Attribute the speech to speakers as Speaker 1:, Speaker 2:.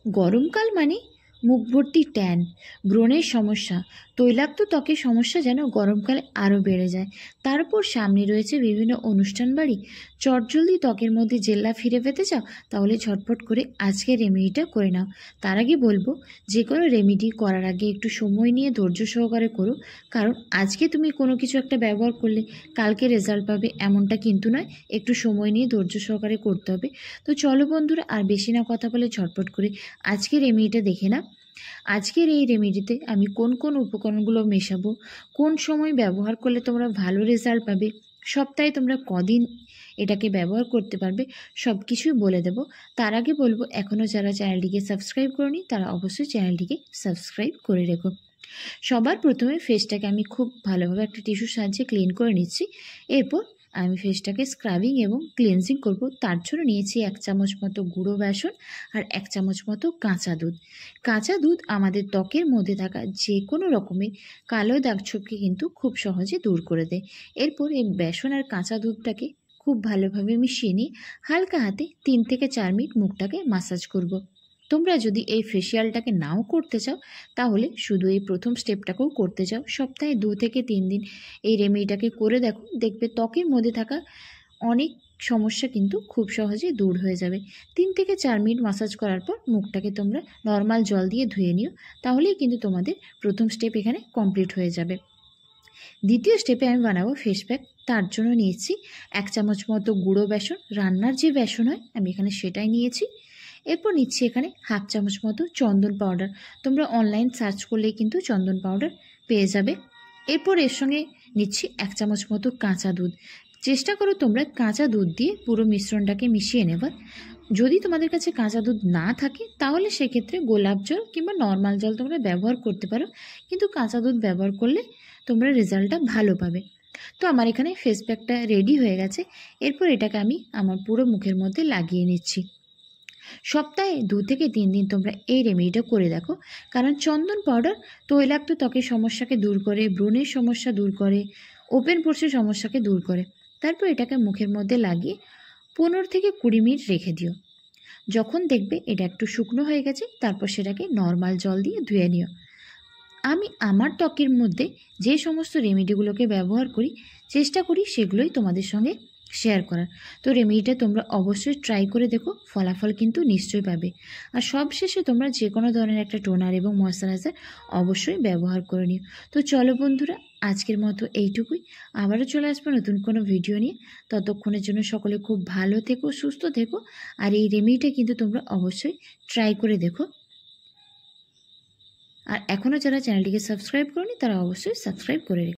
Speaker 1: গরমকাল মানে মুখ ভর্তি ট্যান, ব্রণের সমস্যা, তৈলাক্ত ত্বকের সমস্যা যেন গরমকালে আরও বেড়ে যায়। তার উপর সামনে রয়েছে বিভিন্ন অনুষ্ঠান বাড়ি। চটজলদি ত্বকের মধ্যে জেল্লা ফিরে পেতে চাও? তাহলে ঝটপট করে আজকে রেমেডিটা করে নাও। তার আগে বলবো, যে কোনো রেমেডি করার আগে একটু সময় নিয়ে ধৈর্য সহকারে করো। কারণ আজকে তুমি কোনো কিছু একটা ব্যবহার করলে কালকে রেজাল্ট পাবে এমনটা কিন্তু নয়। একটু সময় নিয়ে ধৈর্য সহকারে করতে হবে। তো চলো বন্ধুরা, আর বেশি না কথা বলে ঝটপট করে আজকের রেমেডিটা দেখে নাও। আজকের এই রেমেডিতে আমি কোন কোন উপকরণগুলো মেশাবো, কোন সময় ব্যবহার করলে তোমরা ভালো রেজাল্ট পাবে, সপ্তাহে তোমরা কদিন এটাকে ব্যবহার করতে পারবে, সব কিছুই বলে দেবো। তার আগে বলবো, এখনও যারা চ্যানেলটিকে সাবস্ক্রাইব করনি তারা অবশ্যই চ্যানেলটিকে সাবস্ক্রাইব করে রেখো। সবার প্রথমে ফেসটাকে আমি খুব ভালোভাবে একটা টিস্যুর সাহায্যে ক্লিন করে নিচ্ছি। এরপর আমি ফেসটাকে স্ক্রাবিং এবং ক্লিনজিং করব। তার জন্য নিয়েছি 1 চামচ মতো গুঁড়ো বেসন আর 1 চামচ মতো কাঁচা দুধ। কাঁচা দুধ আমাদের ত্বকের মধ্যে থাকা যে কোনো রকমের কালো দাগ ছোপকে কিন্তু খুব সহজে দূর করে দেয়। এরপর এই বেসন আর কাঁচা দুধটাকে খুব ভালোভাবে মিশিয়ে নিয়ে হালকা হাতে 3 থেকে 4 মিনিট মুখটাকে মাসাজ করব। তোমরা যদি এই ফেসিয়ালটাকে নাও করতে চাও তাহলে শুধু এই প্রথম স্টেপটাকেও করতে চাও, সপ্তাহে 2 থেকে 3 দিন এই রেমেডিটাকে করে দেখো, দেখবে ত্বকের মধ্যে থাকা অনেক সমস্যা কিন্তু খুব সহজে দূর হয়ে যাবে। 3 থেকে 4 মিনিট মাসাজ করার পর মুখটাকে তোমরা নর্মাল জল দিয়ে ধুয়ে নিও, তাহলেই কিন্তু তোমাদের প্রথম স্টেপ এখানে কমপ্লিট হয়ে যাবে। দ্বিতীয় স্টেপে আমি বানাবো ফেস প্যাক। তার জন্য নিয়েছি 1 চামচ মতো গুঁড়ো বেসন, রান্নার যে বেসন হয় আমি এখানে সেটাই নিয়েছি। এরপর নিচ্ছি এখানে 1/2 চামচ মতো চন্দন পাউডার। তোমরা অনলাইন সার্চ করলেই কিন্তু চন্দন পাউডার পেয়ে যাবে। এরপর এর সঙ্গে নিচ্ছি 1 চামচ মতো কাঁচা দুধ। চেষ্টা করো তোমরা কাঁচা দুধ দিয়ে পুরো মিশ্রণটাকে মিশিয়ে নেবার। যদি তোমাদের কাছে কাঁচা দুধ না থাকে তাহলে সেক্ষেত্রে গোলাপ জল কিংবা নর্মাল জল তোমরা ব্যবহার করতে পারো, কিন্তু কাঁচা দুধ ব্যবহার করলে তোমরা রেজাল্টটা ভালো পাবে। তো আমার এখানে ফেস প্যাকটা রেডি হয়ে গেছে। এরপর এটাকে আমি আমার পুরো মুখের মধ্যে লাগিয়ে নিচ্ছি। সপ্তাহে 2 থেকে 3 দিন তোমরা এই রেমেডিটা করে দেখো, কারণ চন্দন পাউডার তৈলাক্ত ত্বকের সমস্যাকে দূর করে, ব্রণের সমস্যা দূর করে, ওপেন পোরসের সমস্যাকে দূর করে। তারপর এটাকে মুখের মধ্যে লাগিয়ে 15 থেকে 20 মিনিট রেখে দিও। যখন দেখবে এটা একটু শুকনো হয়ে গেছে তারপর সেটাকে নর্মাল জল দিয়ে ধুয়ে নিও। আমি আমার ত্বকের মধ্যে যে সমস্ত রেমেডিগুলোকে ব্যবহার করি চেষ্টা করি সেগুলোই তোমাদের সঙ্গে শেয়ার করার। তো রেমেডিটা তোমরা অবশ্যই ট্রাই করে দেখো, ফলাফল কিন্তু নিশ্চয়ই পাবে। আর সবশেষে তোমরা যে কোনো ধরনের একটা টোনার এবং ময়শ্চারাইজার অবশ্যই ব্যবহার করে নিও। তো চলো বন্ধুরা, আজকের মতো এইটুকুই। আবারও চলে আসবো নতুন কোনো ভিডিও নিয়ে। ততক্ষণের জন্য সকলে খুব ভালো থেকো, সুস্থ থেকো। আর এই রেমেডিটা কিন্তু তোমরা অবশ্যই ট্রাই করে দেখো। আর এখনও যারা চ্যানেলটিকে সাবস্ক্রাইব করনি তারা অবশ্যই সাবস্ক্রাইব করে রেখো।